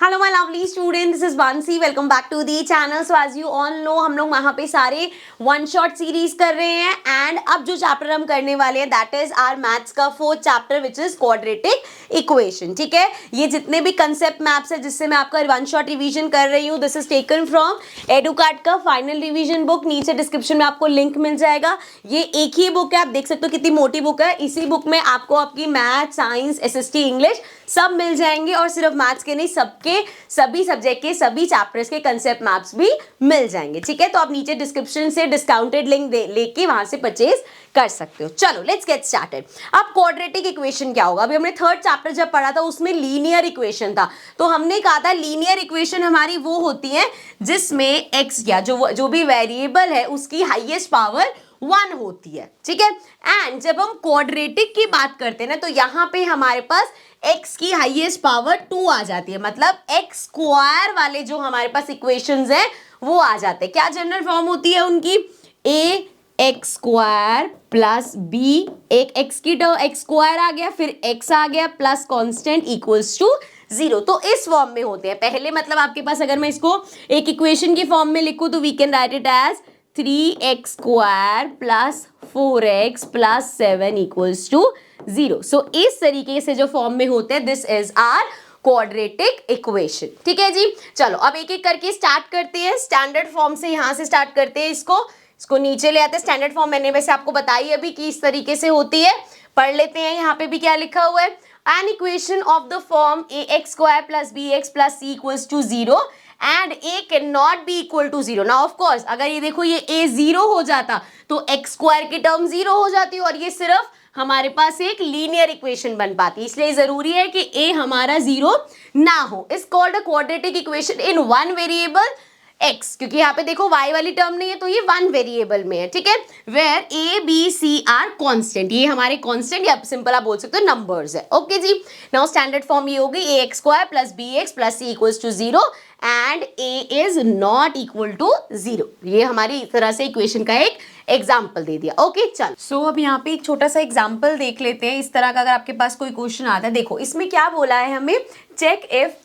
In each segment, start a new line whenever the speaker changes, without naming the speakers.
Hello my lovely student, this is Bansi. Welcome back to the channel. So as you all know, हम लोग वहाँ पे सारे one shot series कर रहे हैं एंड अब जो चैप्टर हम करने वाले हैं दैट इज आवर मैथ्स का fourth chapter which is quadratic equation. ठीक है, ये जितने भी कंसेप्ट मैप्स है जिससे मैं आपका वन शॉट रिवीजन कर रही हूँ, दिस इज टेकन फ्रॉम एडुकार्ड का फाइनल रिवीजन बुक। नीचे डिस्क्रिप्शन में आपको लिंक मिल जाएगा। ये एक ही बुक है, आप देख सकते हो कितनी मोटी बुक है। इसी बुक में आपको आपकी मैथ, साइंस, एसएसटी, इंग्लिश सब मिल जाएंगे और सिर्फ मैथ्स के नहीं, सबके सभी सब्जेक्ट के सभी चैप्टर्स के कंसेप्ट मैप्स भी मिल जाएंगे। ठीक है, तो आप नीचे डिस्क्रिप्शन से डिस्काउंटेड लिंक लेके वहां से परचेज कर सकते हो। चलो लेट्स गेट स्टार्टेड। अब क्वाड्रेटिक इक्वेशन क्या होगा? अभी हमने थर्ड चैप्टर जब पढ़ा था उसमें लीनियर इक्वेशन था, तो हमने कहा था लीनियर इक्वेशन हमारी वो होती है जिसमें एक्स या जो भी वेरिएबल है उसकी हाईएस्ट पावर 1 होती है। ठीक है, एंड जब हम क्वाड्रेटिक की बात करते हैं ना, तो यहां पे हमारे पास x की हाईएस्ट पावर 2 आ जाती है, मतलब x स्क्वायर वाले जो हमारे पास इक्वेशंस हैं वो आ जाते हैं। क्या जनरल फॉर्म होती है उनकी? a x square plus b, एक x की टर्म x स्क्वायर आ गया, फिर x आ गया प्लस कांस्टेंट इक्वल्स टू 0। तो इस फॉर्म में होते हैं पहले। मतलब आपके पास अगर मैं इसको एक इक्वेशन की फॉर्म में लिखूं तो we can write it as 3x square plus 4x plus 7 equals to 0। So इस तरीके से जो फॉर्म में होते हैं, this is our quadratic equation. ठीक है जी, चलो अब एक एक करके स्टार्ट करते हैं। स्टैंडर्ड फॉर्म से यहां से स्टार्ट करते हैं, इसको नीचे ले आते हैं। स्टैंडर्ड फॉर्म मैंने वैसे आपको बताई अभी कि इस तरीके से होती है। पढ़ लेते हैं, यहाँ पे भी क्या लिखा हुआ है। An equation of the form a x square plus b x plus c equals to 0 and a can not be equal to 0। Now of course अगर ये देखो ये a 0 हो जाता तो एक्स स्क्वायर की टर्म 0 हो जाती और ये सिर्फ हमारे पास एक लीनियर इक्वेशन बन पाती। इसलिए जरूरी है कि a हमारा 0 ना हो। Is called a quadratic equation in one variable x, क्योंकि यहाँ पे देखो y वाली टर्म नहीं है तो ये वन वेरिएबल में है। ठीक है, where a b c are constant, ये हमारे कांस्टेंट या सिंपल आप बोल सकते हो नंबर्स है। ओके जी, नाउ स्टैंडर्ड फॉर्म ये होगी a x square plus b x plus c equals to 0 and a is not equal to 0। ये हमारी इस तरह से इक्वेशन का एक एग्जाम्पल दे दिया। ओके चल, सो अब यहाँ पे एक छोटा सा एग्जाम्पल देख लेते हैं। इस तरह का अगर आपके पास कोई क्वेश्चन आता है, देखो इसमें क्या बोला है हमें, check if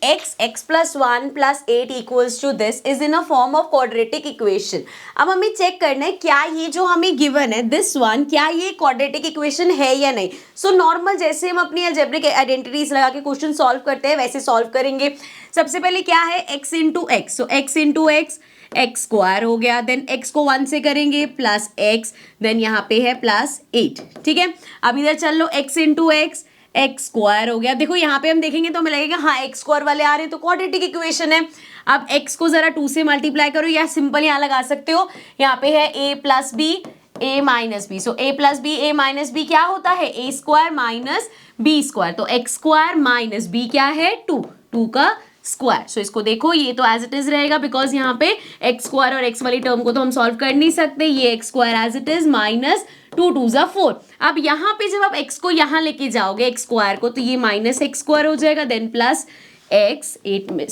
x plus 1 plus 8 equals to this is in a form of quadratic equation. अब हमें चेक करना है क्या ये जो हमें गिवन है दिस वन, क्या ये क्वाड्रेटिक इक्वेशन है या नहीं। सो नॉर्मल जैसे हम अपनी अलजेब्रिक आइडेंटिटीज लगा के क्वेश्चन सॉल्व करते हैं वैसे सॉल्व करेंगे। सबसे पहले क्या है, x इंटू एक्स, सो x into x x square हो गया, देन x को 1 से करेंगे प्लस x, देन यहाँ पे है प्लस 8। ठीक है, अब इधर चल लो x into x x square हो गया। देखो यहाँ पे हम देखेंगे तो हमें लगेगा हाँ एक्स स्क्वायर वाले आ रहे हैं तो क्वाड्रेटिक इक्वेशन है। अब x को जरा 2 से मल्टीप्लाई करो या सिंपल यहाँ लगा सकते हो। यहाँ पे है a plus b a minus b, so a plus b a minus b क्या होता है, a square minus b square, तो x स्क्वायर माइनस बी क्या है 2 का स्क्वायर। सो इसको देखो ये तो एज इट इज रहेगा बिकॉज यहाँ पे एक्स स्क्वायर और एक्स वाली टर्म को तो हम सॉल्व कर नहीं सकते। ये x square as it is minus 2 2 ज़ा 4। अब यहाँ पे जब आप एक्स को यहाँ लेके जाओगे एक्स स्क्वायर को तो ये माइनस एक्स स्क्वायर हो जाएगा, देन प्लस एक्स 8 में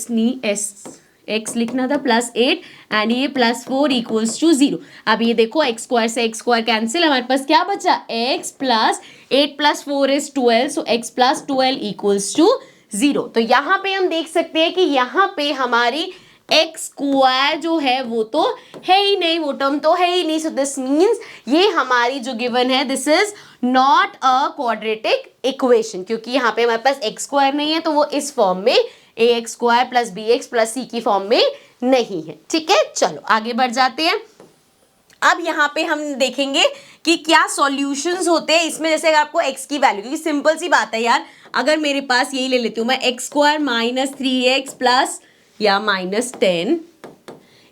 एक्स लिखना था प्लस 8 एंड ये प्लस 4 इक्वल्स टू 0। अब ये देखो एक्स स्क्वायर से एक्स स्क्वायर कैंसिल, हमारे पास क्या बचा, x plus 8 plus 4 is 12, so x plus 12 equals to 0। तो यहाँ पे हम देख सकते हैं कि यहाँ पे हमारी एक्स स्क्वायर जो है वो तो है ही नहीं, वो टर्म तो है ही नहीं। सो दिस मीन्स ये हमारी जो गिवन है this is not a quadratic equation, क्योंकि यहाँ पे हमारे पास एक्स स्क्वायर नहीं है तो वो इस फॉर्म में a x square plus b x plus c की फॉर्म में नहीं है। ठीक है, चलो आगे बढ़ जाते हैं। अब यहाँ पे हम देखेंगे कि क्या सॉल्यूशंस होते हैं इसमें। जैसे अगर आपको x की वैल्यू, क्योंकि सिंपल सी बात है यार, अगर मेरे पास यही ले लेती हूँ मैं x square minus 3x plus या माइनस 10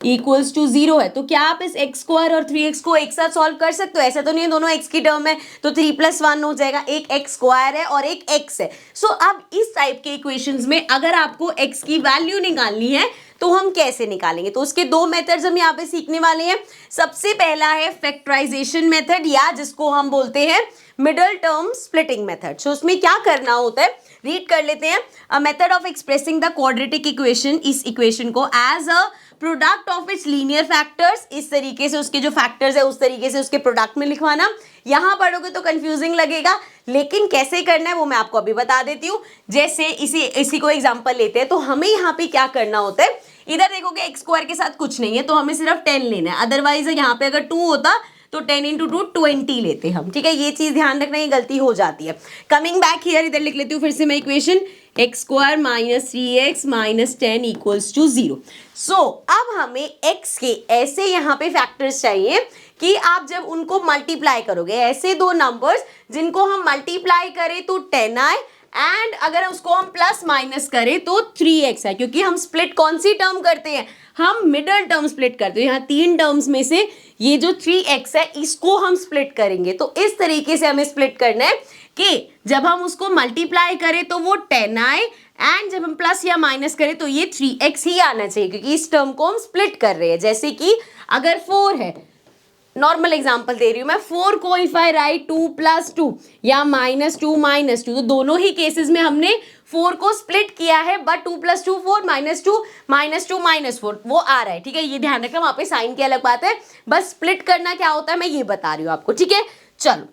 इक्वल्स टू 0 है, तो क्या आप इस x स्क्वायर और 3x को एक साथ सॉल्व कर सकते हो? ऐसा तो नहीं है, दोनों x की टर्म है तो 3 + 1 हो जाएगा, एक x स्क्वायर है और एक x है। सो अब इस टाइप के इक्वेशंस में अगर आपको x की वैल्यू निकालनी है तो हम कैसे निकालेंगे, तो उसके दो मेथड्स हम यहाँ पे सीखने वाले हैं। सबसे पहला है फैक्टराइजेशन मेथड या जिसको हम बोलते हैं middle term splitting method. So उसमें क्या करना होता है, रीड कर लेते हैं। A method of expressing the quadratic equation, इस इक्वेशन को as a product of its linear factors, इस तरीके से उसके जो फैक्टर्स है उस तरीके से उसके प्रोडक्ट में लिखवाना। यहां पढ़ोगे तो कंफ्यूजिंग लगेगा, लेकिन कैसे करना है वो मैं आपको अभी बता देती हूँ। जैसे इसी को एग्जांपल लेते हैं, तो हमें यहाँ पे क्या करना होता है, इधर देखोगे एक्स स्क्वायर के साथ कुछ नहीं है तो हमें सिर्फ 10 लेना है, अदरवाइज यहाँ पे अगर 2 होता तो 10 इंटू 2 20 लेते हम, ठीक है। ये चीज ध्यान रखना, ये गलती हो जाती है। कमिंग बैक हियर, इधर लिख लेती हूँ फिर से मैं equation, x square minus 3x minus 10 equals to 0। So अब हमें x के ऐसे यहाँ पे फैक्टर्स चाहिए कि आप जब उनको मल्टीप्लाई करोगे, ऐसे दो नंबर्स जिनको हम मल्टीप्लाई करें तो 10 आए, एंड अगर उसको हम प्लस माइनस करें तो 3x है, क्योंकि हम स्प्लिट कौन सी टर्म करते हैं, हम मिडल टर्म स्प्लिट करते हैं। यहाँ 3 टर्म्स में से ये जो 3x है इसको हम स्प्लिट करेंगे। तो इस तरीके से हमें स्प्लिट करना है कि जब हम उसको मल्टीप्लाई करें तो वो 10 आए, एंड जब हम प्लस या माइनस करें तो ये 3x ही आना चाहिए, क्योंकि इस टर्म को हम स्प्लिट कर रहे हैं। जैसे कि अगर 4 है, नॉर्मल एग्जांपल दे रही हूं मैं, 4 को इफ आई राइट 2 प्लस 2 या -2 -2, तो दोनों ही केसेस में हमने 4 को स्प्लिट किया है, बट 2 + 2 4 -2 -2 -4 वो आ रहा है, ठीक है। ये ध्यान रखना, वहां पे साइन की अलग बात है, बस स्प्लिट करना क्या होता है मैं ये बता रही हूँ आपको, ठीक है। चलो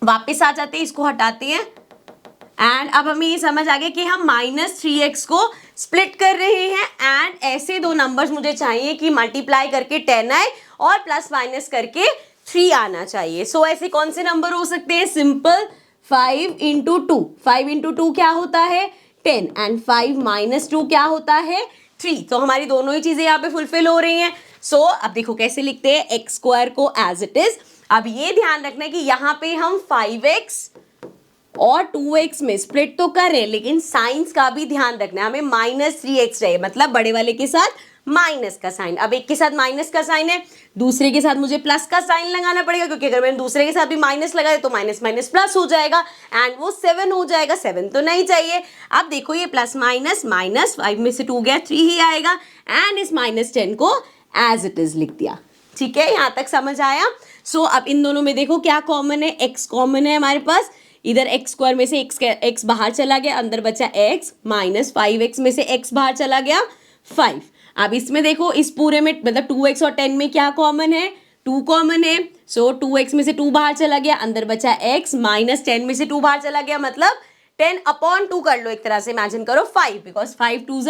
वापिस आ जाते हैं, इसको हटाते हैं, एंड अब हमें ये समझ आ गया कि हम -3x को स्प्लिट कर रहे हैं, एंड ऐसे दो नंबर्स मुझे चाहिए कि मल्टीप्लाई करके 10 आए और प्लस माइनस करके 3 आना चाहिए। सो ऐसे कौन से नंबर हो सकते हैं, सिंपल 5 इंटू 2, 5 इंटू 2 क्या होता है 10, एंड 5 माइनस 2 क्या होता है 3। तो हमारी दोनों ही चीजें यहाँ पे फुलफिल हो रही हैं। सो अब देखो कैसे लिखते हैं एक्स स्क्वायर को एज इट इज। अब ये ध्यान रखना है कि यहाँ पे हम 5x और 2x में स्प्लिट तो कर रहे हैं, लेकिन साइंस का भी ध्यान रखना है, हमें -3x रहे, मतलब बड़े वाले के साथ माइनस का साइन। अब एक के साथ माइनस का साइन है, दूसरे के साथ मुझे प्लस का साइन लगाना पड़ेगा, क्योंकि अगर मैंने दूसरे के साथ भी माइनस लगाया तो माइनस माइनस प्लस हो जाएगा, एंड वो 7 हो जाएगा। 7 तो नहीं चाहिए। अब देखो ये प्लस माइनस, माइनस 5 में से 2 गया 3 ही आएगा, एंड इस -10 को एज इट इज लिख दिया, ठीक है। यहाँ तक समझ आया। सो अब इन दोनों में देखो क्या कॉमन है, x कॉमन है हमारे पास। इधर एक्स स्क्वायर में से x बाहर चला गया, अंदर बचा x, माइनस 5x में से x बाहर चला गया 5। अब इसमें देखो इस पूरे में मतलब 2x और 10 में क्या कॉमन है, 2 कॉमन है। सो 2x में से 2 बाहर चला गया, अंदर बचा x, माइनस 10 में से 2 बाहर चला गया, मतलब 10/2 कर लो, एक तरह से इमेजिन करो 5, बिकॉज 5 2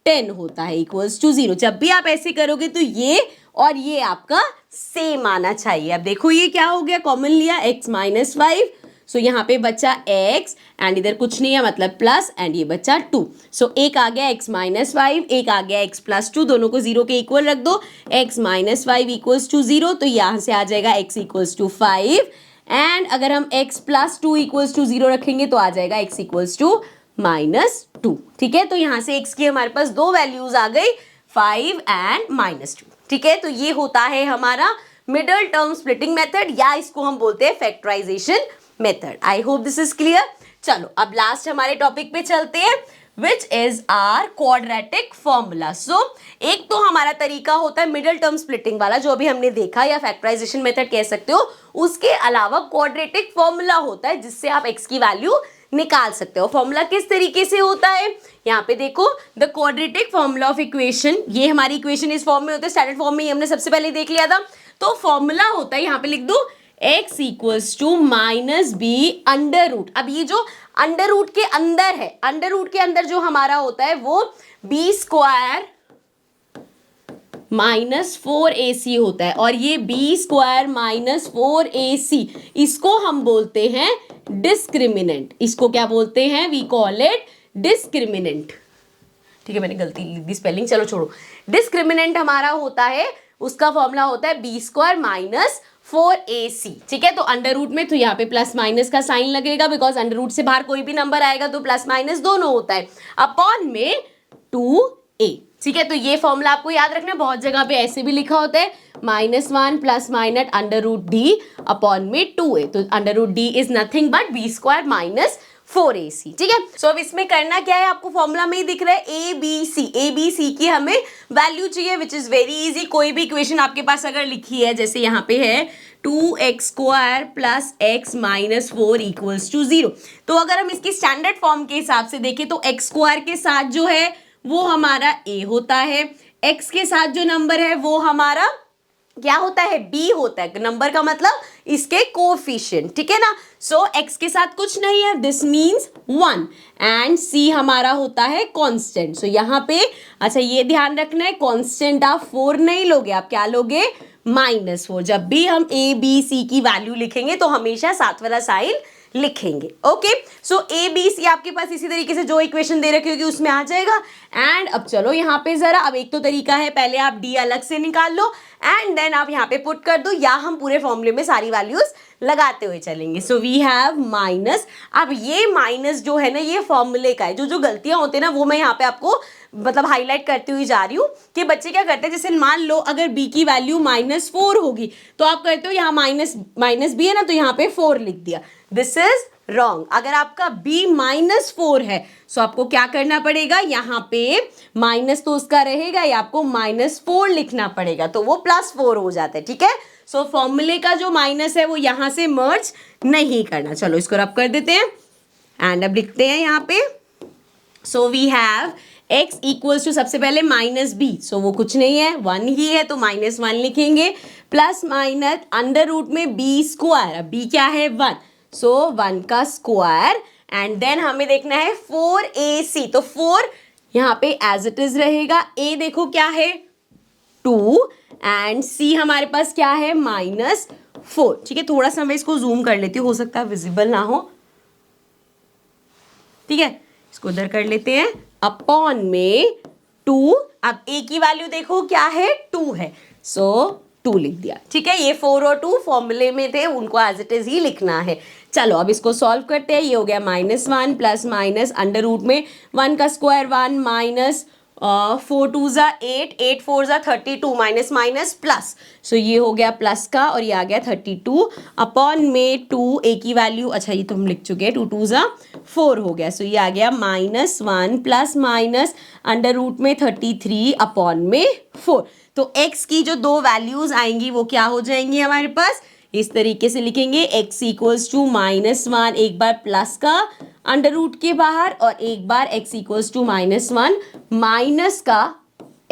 10 होता है इक्वल्स टू 0। जब भी आप ऐसे करोगे तो ये और ये आपका सेम आना चाहिए। अब देखो ये क्या हो गया, कॉमन लिया x -5, सो यहाँ पे बचा x, एंड इधर कुछ नहीं है मतलब प्लस, एंड ये बचा 2। सो एक आ गया x -5, एक आ गया x + 2, दोनों को 0 के इक्वल रख दो, x -5 इक्वल्स टू 0, तो यहाँ से आ जाएगा x इक्वल्स टू 5, एंड अगर हम x + 2 इक्वल्स टू 0 रखेंगे तो आ जाएगा x इक्वल्स टू -2, ठीक है। तो यहाँ से x की हमारे पास दो वैल्यूज आ गई, 5 एंड -2, ठीक है। तो ये होता है हमारा मिडल टर्म स्प्लिटिंग मेथड, या इसको हम बोलते हैं factorisation method. I hope this is clear. चलो अब लास्ट हमारे टॉपिक पे चलते हैं, which is our quadratic formula. So एक तो हमारा तरीका होता है मिडल टर्म स्प्लिटिंग वाला, जो अभी हमने देखा, या फैक्टराइजेशन मेथड कह सकते हो। उसके अलावा क्वाड्रेटिक फॉर्मूला होता है जिससे आप x की वैल्यू निकाल सकते हो। फॉर्मूला किस तरीके से होता है, यहाँ पे देखो, the quadratic formula of equation, ये हमारी इक्वेशन इस फॉर्म में होता है, स्टैंडर्ड फॉर्म में ही हमने सबसे पहले देख लिया था। तो फॉर्मूला होता है, यहाँ पे लिख दो x equals to -b under root. अब ये जो अंडर रूट के अंदर है, अंडर रूट के अंदर जो हमारा होता है वो b² -4ac होता है, और ये b² -4ac, इसको हम बोलते हैं डिस्क्रिमिनेंट। इसको क्या बोलते हैं, वी कॉल इट डिस्क्रिमिनेंट, ठीक है। मैंने गलती लिख दी स्पेलिंग, चलो छोड़ो। डिस्क्रिमिनेंट हमारा होता है, उसका फॉर्मूला होता है b² -4ac, ठीक है। तो अंडर रूट में तो यहाँ पे प्लस माइनस का साइन लगेगा, बिकॉज अंडर रूट से बाहर कोई भी नंबर आएगा तो प्लस माइनस दोनों होता है, अपॉन में 2a, ठीक है। तो ये फॉर्मूला आपको याद रखना है, बहुत जगह पे ऐसे भी लिखा होता है -1 प्लस माइनस √d अपॉन में 2a, तो √d is nothing but b² -4ac, ठीक है। सो अब इसमें करना क्या है, आपको फॉर्मूला में ही दिख रहा है ABC की हमें वैल्यू चाहिए, विच इज वेरी इजी। कोई भी इक्वेशन आपके पास अगर लिखी है, जैसे यहाँ पे है 2x² plus x minus 4 equals to 0। तो अगर हम इसकी स्टैंडर्ड फॉर्म के हिसाब से देखें तो x² के साथ जो है वो हमारा a होता है, x के साथ जो नंबर है वो हमारा क्या होता है, b होता है। नंबर का मतलब इसके कोफिशिएंट, ठीक है ना। सो x के साथ कुछ नहीं है, दिस मीन्स 1 एंड c हमारा होता है कांस्टेंट। सो यहाँ पे अच्छा ये ध्यान रखना है, कांस्टेंट आप 4 नहीं लोगे, आप क्या लोगे, -4। जब भी हम a b c की वैल्यू लिखेंगे तो हमेशा साथ वाला साइन लिखेंगे। Okay, so a b c आपके पास इसी तरीके से जो इक्वेशन दे रखी होगी उसमें आ जाएगा। एंड अब चलो यहाँ पे जरा, अब एक तो तरीका है, पहले आप d अलग से निकाल लो एंड देन आप यहाँ पे पुट कर दो, या हम पूरे फॉर्मूले में सारी वैल्यूज लगाते हुए चलेंगे। सो वी हैव माइनस, अब ये माइनस जो है ना ये फॉर्मूले का है, जो जो गलतियां होती है ना वो मैं यहाँ पे आपको मतलब हाईलाइट करती हुई जा रही हूँ कि बच्चे क्या करते हैं, जैसे मान लो अगर b की वैल्यू -4 होगी तो आप करते हो यहाँ माइनस b है ना तो यहाँ पे 4 लिख दिया, दिस इज रॉन्ग। अगर आपका b -4 है सो आपको क्या करना पड़ेगा, यहाँ पे माइनस तो उसका रहेगा या आपको -4 लिखना पड़ेगा, तो वो +4 हो जाता है, ठीक है। सो फॉर्मूले का जो माइनस है वो यहाँ से मर्ज नहीं करना। चलो इसको रब कर देते हैं एंड अब लिखते हैं यहाँ पे, so we have x equals to सबसे पहले -b, सो वो कुछ नहीं है 1 ही है तो -1 लिखेंगे, प्लस माइनस अंडर रूट में b², अब b क्या है 1, सो 1 का स्क्वायर एंड देन हमें देखना है 4ac, तो 4 यहाँ पे एज इट इज रहेगा, a देखो क्या है 2 एंड c हमारे पास क्या है -4, ठीक है। थोड़ा सा मैं इसको जूम कर लेती हूँ, हो सकता है विजिबल ना हो, ठीक है, इसको उधर कर लेते हैं, अपॉन में 2, अब a की वैल्यू देखो क्या है 2 है, सो 2 लिख दिया, ठीक है। ये 4 और 2 फॉर्मूले में थे, उनको एज इट इज ही लिखना है। चलो अब इसको सॉल्व करते हैं, ये हो गया -1 प्लस माइनस अंडर रूट में 1 का स्क्वायर 1 माइनस 4 2 ज़ा 8, 8 4 ज़ा 32 माइनस माइनस प्लस, सो ये हो गया प्लस का और ये आ गया 32 अपॉन में 2, a की वैल्यू अच्छा ये तो हम लिख चुके हैं 2 2 ज़ा 4 हो गया, सो ये आ गया -1 प्लस माइनस अंडर रूट में 33 अपॉन में 4। तो x की जो दो वैल्यूज आएंगी वो क्या हो जाएंगी हमारे पास, इस तरीके से लिखेंगे, x इक्वल्स टू -1, एक बार प्लस का अंडर रूट के बाहर और एक बार x इक्वल्स टू -1 माइनस का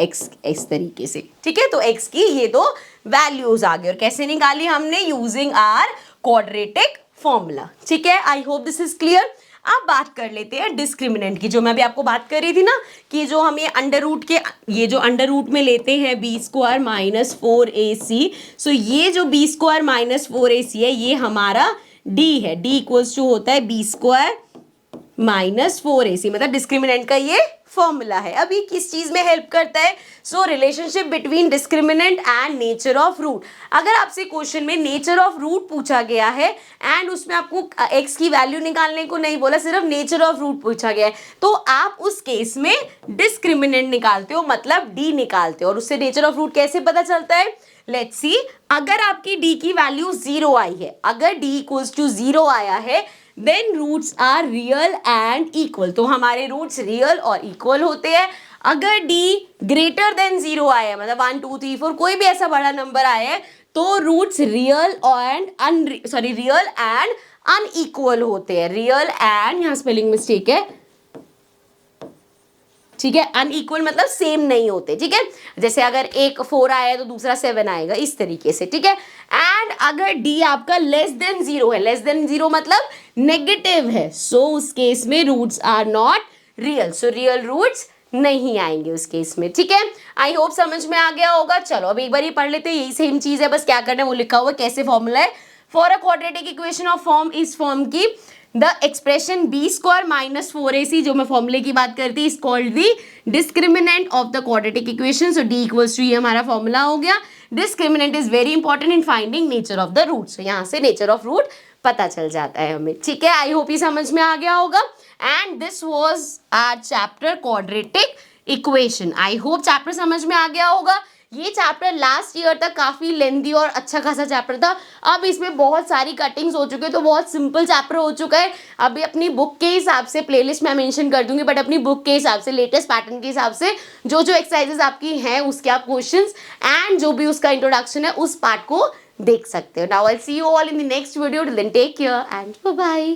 x, इस तरीके से, ठीक है। तो x की ये दो वैल्यूज आ गई और कैसे निकाली हमने, यूजिंग आर क्वाड्रेटिक फॉर्मूला, ठीक है। आई होप दिस इज क्लियर। अब बात कर लेते हैं डिस्क्रिमिनेंट की, जो मैं अभी आपको बात कर रही थी ना कि जो हम ये अंडर रूट के, ये जो अंडर रूट में लेते हैं b² -4ac, सो ये जो b² -4ac है ये हमारा d है, d इक्वल्स टू होता है b² -4ac, मतलब डिस्क्रिमिनेंट का ये फॉर्मूला है। अभी किस चीज में हेल्प करता है, so relationship between discriminant and nature of root. अगर आपसे क्वेश्चन में नेचर ऑफ रूट पूछा गया है एंड उसमें आपको x की वैल्यू निकालने को नहीं बोला, सिर्फ नेचर ऑफ रूट पूछा गया है, तो आप उस केस में डिस्क्रिमिनेंट निकालते हो, मतलब d निकालते हो। और उससे नेचर ऑफ रूट कैसे पता चलता है, लेट्स सी, अगर आपकी d की वैल्यू 0 आई है, अगर d इक्वल्स टू 0 आया है then roots are real and equal, तो हमारे रूट्स रियल और इक्वल होते हैं। अगर d ग्रेटर देन 0 आया है, मतलब 1 2 3 4 कोई भी ऐसा बड़ा नंबर आया है, तो रूट्स रियल एंड अनइक्वल होते हैं। रियल एंड, यहाँ स्पेलिंग मिस्टेक है, ठीक है, अनइक्वल मतलब सेम नहीं होते, ठीक है। जैसे अगर एक 4 आया है तो दूसरा 7 आएगा, इस तरीके से, ठीक है। एंड अगर d आपका लेस देन 0 है, लेस देन 0 मतलब नेगेटिव है, सो उस केस में roots are not real, so real roots नहीं आएंगे उस केस में, ठीक है। आई होप समझ में आ गया होगा। चलो अब एक बार ही पढ़ लेते हैं, यही सेम चीज है, बस क्या करना है वो लिखा हुआ है, कैसे फॉर्मूला है for a quadratic equation of form इस फॉर्म की, द एक्सप्रेशन b² -4ac, जो मैं फॉर्मूले की बात करती is called the discriminant of the quadratic equation. So d equals to ये हमारा फॉर्मूला हो गया। Discriminant is very important in finding nature of the root, so यहाँ से नेचर ऑफ रूट पता चल जाता है हमें, ठीक है। आई होप ये समझ में आ गया होगा। And this was our chapter quadratic equation. I hope chapter समझ में आ गया होगा। ये चैप्टर लास्ट ईयर तक काफ़ी लेंथी और अच्छा खासा चैप्टर था, अब इसमें बहुत सारी कटिंग्स हो चुकी है, तो बहुत सिंपल चैप्टर हो चुका है। अभी अपनी बुक के हिसाब से प्लेलिस्ट मैं मेंशन कर दूंगी, बट अपनी बुक के हिसाब से, लेटेस्ट पैटर्न के हिसाब से जो जो एक्सरसाइजेस आपकी हैं उसके आप क्वेश्चंस एंड जो भी उसका इंट्रोडक्शन है उस पार्ट को देख सकते हो. Now I see you all in the next video. Till then take care and bye bye.